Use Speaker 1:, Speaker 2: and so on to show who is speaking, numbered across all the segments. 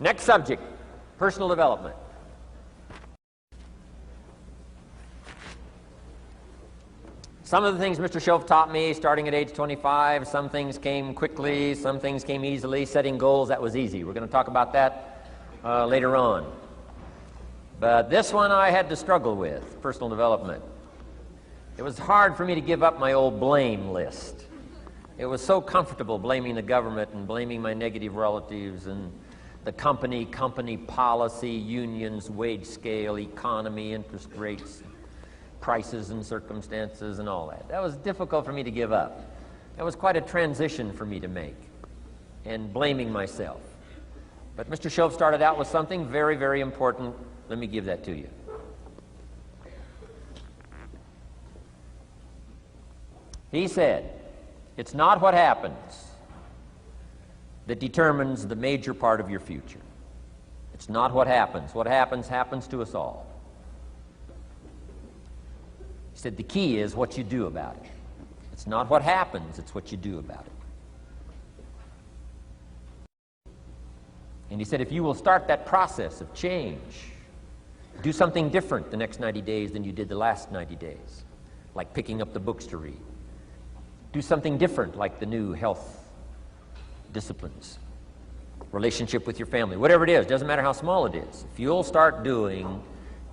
Speaker 1: Next subject, personal development. Some of the things Mr. Shoaff taught me starting at age 25, some things came quickly, some things came easily. Setting goals, that was easy. We're going to talk about that later on. But this one I had to struggle with, personal development. It was hard for me to give up my old blame list. It was so comfortable blaming the government and blaming my negative relatives and the company policy, unions, wage scale, economy, interest rates, prices and circumstances and all that. That was difficult for me to give up. That was quite a transition for me to make, and blaming myself. But Mr. Shoaff started out with something very, very important. Let me give that to you. He said, it's not what happens that determines the major part of your future. It's not what happens. What happens, happens to us all. He said the key is what you do about it. It's not what happens, it's what you do about it. And he said if you will start that process of change, do something different the next 90 days than you did the last 90 days, like picking up the books to read. Do something different like the new health disciplines, relationship with your family, whatever it is, doesn't matter how small it is. If you'll start doing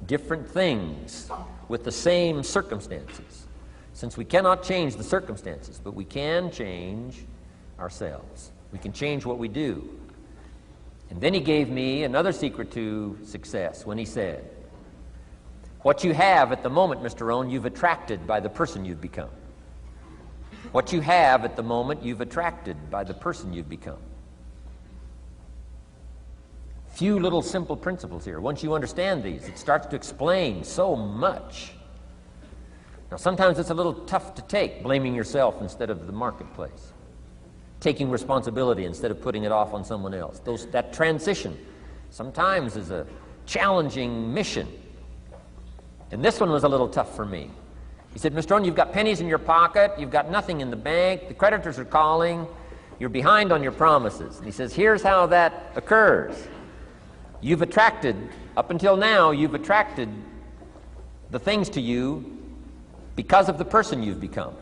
Speaker 1: different things with the same circumstances, since we cannot change the circumstances, but we can change ourselves. We can change what we do. And then he gave me another secret to success when he said, what you have at the moment, Mr. Rohn, you've attracted by the person you've become. What you have at the moment, you've attracted by the person you've become. Few little simple principles here. Once you understand these, it starts to explain so much. Now, sometimes it's a little tough to take, blaming yourself instead of the marketplace, taking responsibility instead of putting it off on someone else. That transition sometimes is a challenging mission. And this one was a little tough for me. He said, Mr. Rohn, you've got pennies in your pocket, you've got nothing in the bank, the creditors are calling, you're behind on your promises. And he says, here's how that occurs. You've attracted, up until now, you've attracted the things to you because of the person you've become.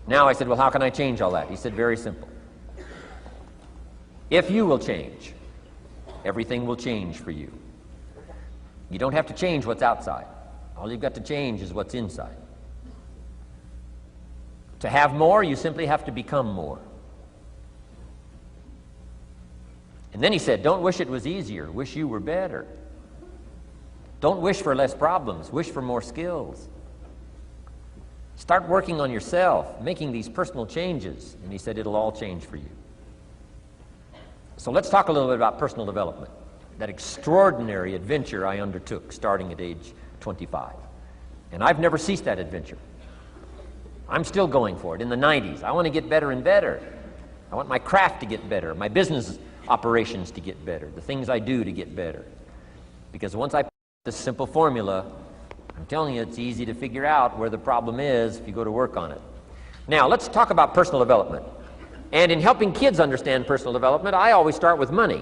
Speaker 1: Now I said, well, how can I change all that? He said, very simple. If you will change, everything will change for you. You don't have to change what's outside. All you've got to change is what's inside. To have more, you simply have to become more. And then he said, don't wish it was easier, wish you were better. Don't wish for less problems, wish for more skills. Start working on yourself, making these personal changes, and he said it'll all change for you. So let's talk a little bit about personal development, that extraordinary adventure I undertook starting at age 25. And I've never ceased that adventure. I'm still going for it in the 90s. I want to get better and better. I want my craft to get better, my business operations to get better, the things I do to get better. Because once I put this simple formula, I'm telling you, it's easy to figure out where the problem is if you go to work on it. Now, let's talk about personal development. And in helping kids understand personal development, I always start with money.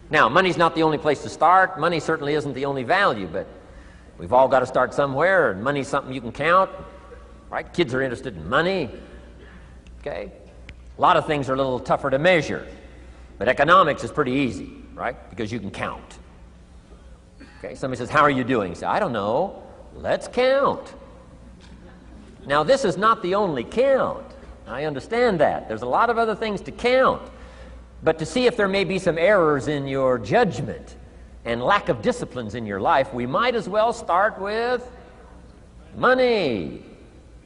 Speaker 1: Now, money's not the only place to start. Money certainly isn't the only value, but we've all got to start somewhere, and money's something you can count, right? Kids are interested in money, okay? A lot of things are a little tougher to measure, but economics is pretty easy, right? Because you can count. Okay, somebody says, how are you doing? You say, I don't know. Let's count. Now, this is not the only count. I understand that. There's a lot of other things to count. But to see if there may be some errors in your judgment and lack of disciplines in your life, we might as well start with money,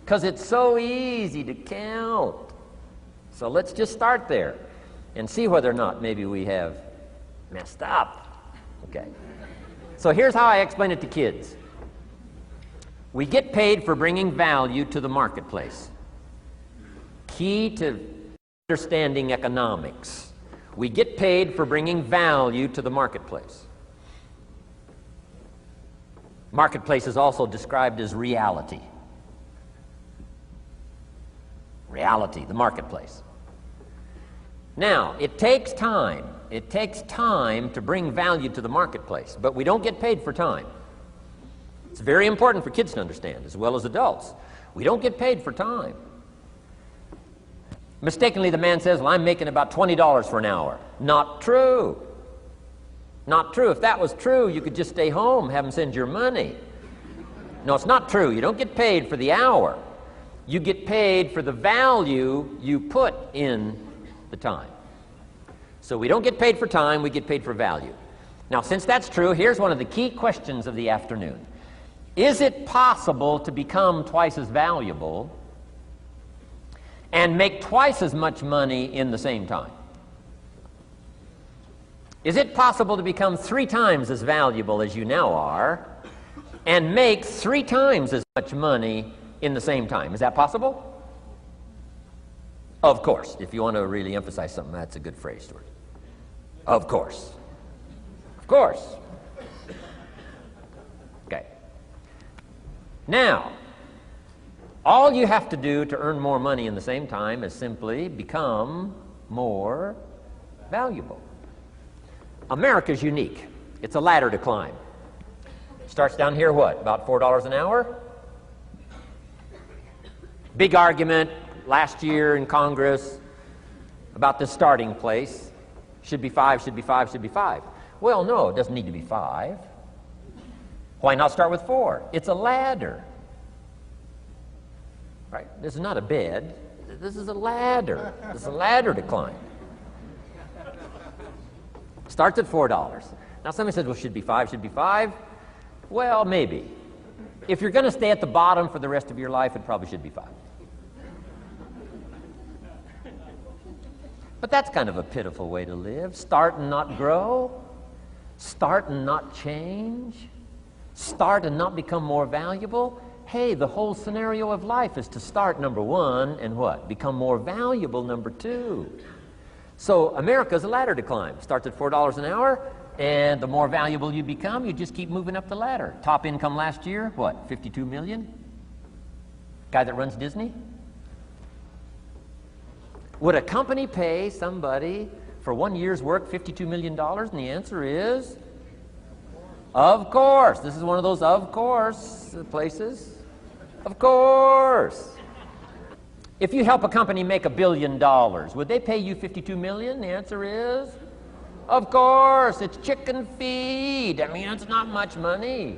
Speaker 1: because it's so easy to count. So let's just start there and see whether or not maybe we have messed up. Okay. So here's how I explain it to kids. We get paid for bringing value to the marketplace. Key to understanding economics. We get paid for bringing value to the marketplace. Marketplace is also described as reality. Reality, the marketplace. Now, it takes time. It takes time to bring value to the marketplace, but we don't get paid for time. It's very important for kids to understand, as well as adults. We don't get paid for time. Mistakenly, the man says, well, I'm making about $20 for an hour. Not true. Not true. If that was true, you could just stay home, have them send your money. No, it's not true. You don't get paid for the hour. You get paid for the value you put in the time. So we don't get paid for time, we get paid for value. Now, since that's true, here's one of the key questions of the afternoon. Is it possible to become twice as valuable and make twice as much money in the same time? Is it possible to become 3 times as valuable as you now are and make 3 times as much money in the same time? Is that possible? Of course. If you want to really emphasize something, that's a good phrase, Stuart. Of course. Of course. Okay. Now, all you have to do to earn more money in the same time is simply become more valuable. America's unique. It's a ladder to climb. Starts down here, what, about $4 an hour? Big argument last year in Congress about the starting place. Should be 5, should be 5, should be 5. Well, no, it doesn't need to be 5. Why not start with 4? It's a ladder. Right? This is not a bed. This is a ladder. This is a ladder to climb. Starts at $4. Now somebody says, well, should be 5, should be 5. Well, maybe. If you're going to stay at the bottom for the rest of your life, it probably should be 5. But that's kind of a pitiful way to live. Start and not grow. Start and not change. Start and not become more valuable. Hey, the whole scenario of life is to start, number 1, and what? Become more valuable, number 2. So America's a ladder to climb. Starts at $4 an hour, and the more valuable you become, you just keep moving up the ladder. Top income last year, what, 52 million? Guy that runs Disney? Would a company pay somebody for 1 year's work $52 million? And the answer is, of course. This is one of those of course places. Of course. If you help a company make $1 billion, would they pay you $52 million? The answer is, of course. It's chicken feed. I mean, it's not much money.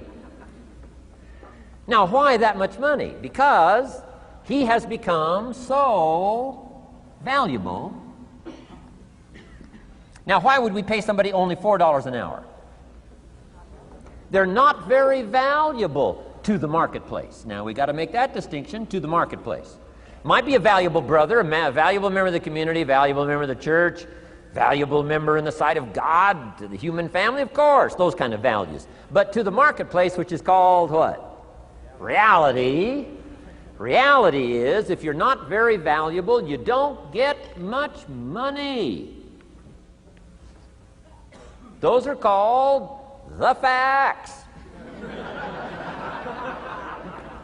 Speaker 1: Now, why that much money? Because he has become so valuable. Now, why would we pay somebody only $4 an hour? They're not very valuable to the marketplace. Now, we got to make that distinction, to the marketplace. Might be a valuable brother, a valuable member of the community, valuable member of the church, valuable member in the sight of God, to the human family, of course, those kind of values. But to the marketplace, which is called what? Reality. Reality is, if you're not very valuable, you don't get much money. Those are called the facts.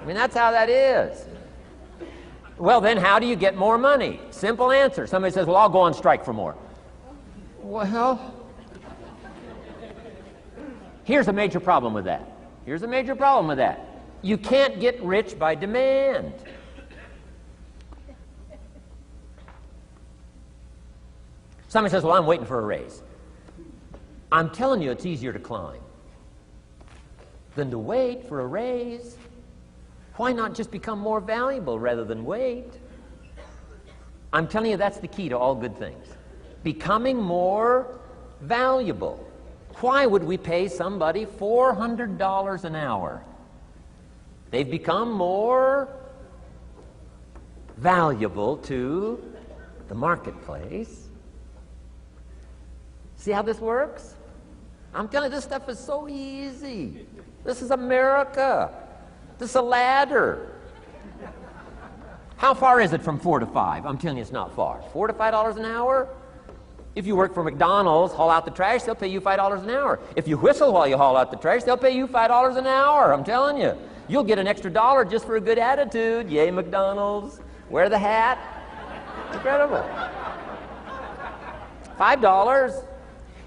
Speaker 1: I mean, that's how that is. Well, then how do you get more money? Simple answer. Somebody says, well, I'll go on strike for more. Well, here's a major problem with that. Here's a major problem with that. You can't get rich by demand. Somebody says, well, I'm waiting for a raise. I'm telling you, it's easier to climb than to wait for a raise. Why not just become more valuable rather than wait? I'm telling you, that's the key to all good things. Becoming more valuable. Why would we pay somebody $400 an hour? They've become more valuable to the marketplace. See how this works? I'm telling you, this stuff is so easy. This is America. This is a ladder. How far is it from 4 to 5? I'm telling you, it's not far. $4 to $5 an hour? If you work for McDonald's, haul out the trash, they'll pay you $5 an hour. If you whistle while you haul out the trash, they'll pay you $5 an hour. I'm telling you. You'll get an extra $1 just for a good attitude. Yay, McDonald's. Wear the hat. Incredible. $5.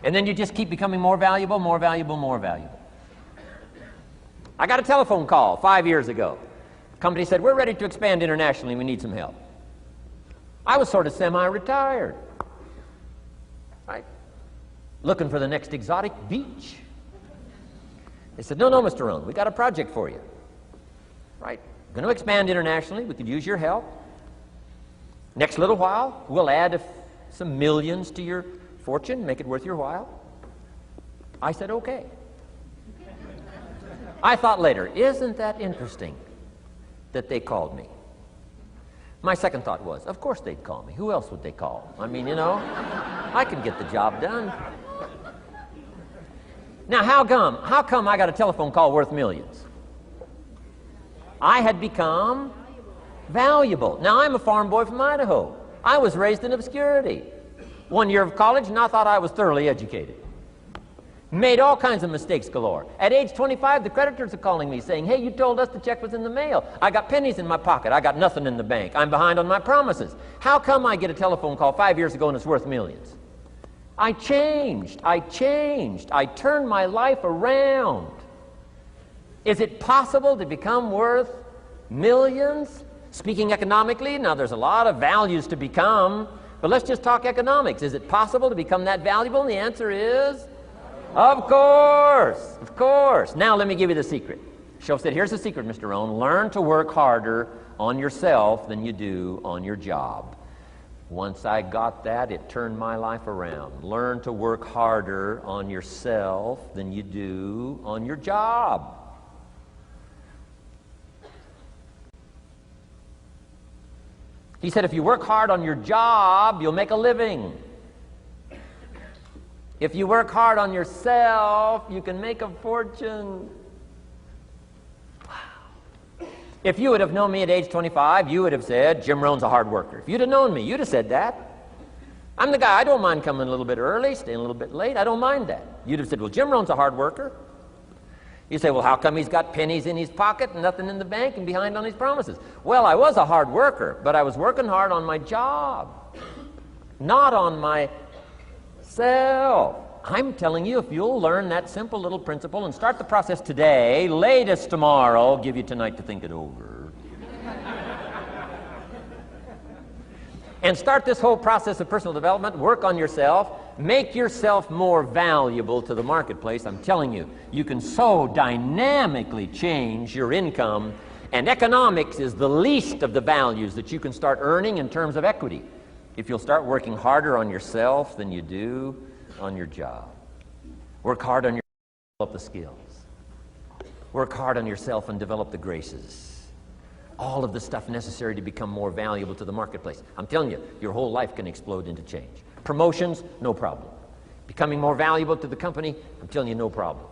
Speaker 1: And then you just keep becoming more valuable, more valuable, more valuable. I got a telephone call 5 years ago. The company said, we're ready to expand internationally, we need some help. I was sort of semi-retired, right? Looking for the next exotic beach. They said, no, Mr. Rohn, we got a project for you. Right? Going to expand internationally, we could use your help. Next little while, we'll add some millions to your fortune, make it worth your while. I said, okay. I thought later, isn't that interesting that they called me? My second thought was, of course they'd call me. Who else would they call? I mean, you know, I can get the job done. Now, how come I got a telephone call worth millions? I had become valuable. Now, I'm a farm boy from Idaho. I was raised in obscurity. 1 year of college, and I thought I was thoroughly educated. Made all kinds of mistakes galore. At age 25, the creditors are calling me saying, hey, you told us the check was in the mail. I got pennies in my pocket. I got nothing in the bank. I'm behind on my promises. How come I get a telephone call 5 years ago and it's worth millions? I changed. I turned my life around. Is it possible to become worth millions? Speaking economically, now there's a lot of values to become, but let's just talk economics. Is it possible to become that valuable? And the answer is, of course, of course. Now let me give you the secret. Shoaff said, here's the secret, Mr. Rohn. Learn to work harder on yourself than you do on your job. Once I got that, it turned my life around. Learn to work harder on yourself than you do on your job. He said, if you work hard on your job, you'll make a living. If you work hard on yourself, you can make a fortune. Wow. If you would have known me at age 25, you would have said, Jim Rohn's a hard worker. If you'd have known me, you'd have said that. I'm the guy, I don't mind coming a little bit early, staying a little bit late. I don't mind that. You'd have said, well, Jim Rohn's a hard worker. You say, well, how come he's got pennies in his pocket and nothing in the bank and behind on his promises? Well, I was a hard worker, but I was working hard on my job, not on myself. I'm telling you, if you'll learn that simple little principle and start the process today, latest tomorrow, give you tonight to think it over. And start this whole process of personal development, work on yourself, make yourself more valuable to the marketplace. I'm telling you, you can so dynamically change your income, and economics is the least of the values that you can start earning in terms of equity if you'll start working harder on yourself than you do on your job. Work hard on yourself and develop the skills. Work hard on yourself and develop the graces. All of the stuff necessary to become more valuable to the marketplace. I'm telling you, your whole life can explode into change. Promotions, no problem. Becoming more valuable to the company, I'm telling you, no problem.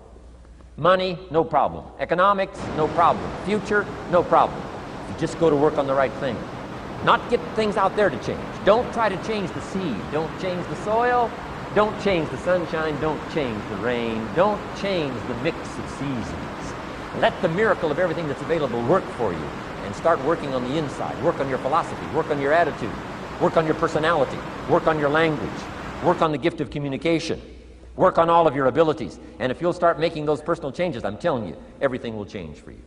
Speaker 1: Money, no problem. Economics, no problem. Future, no problem. You just go to work on the right thing. Not get things out there to change. Don't try to change the seed. Don't change the soil. Don't change the sunshine. Don't change the rain. Don't change the mix of seasons. Let the miracle of everything that's available work for you. And start working on the inside. Work on your philosophy. Work on your attitude. Work on your personality. Work on your language. Work on the gift of communication. Work on all of your abilities. And if you'll start making those personal changes, I'm telling you, everything will change for you.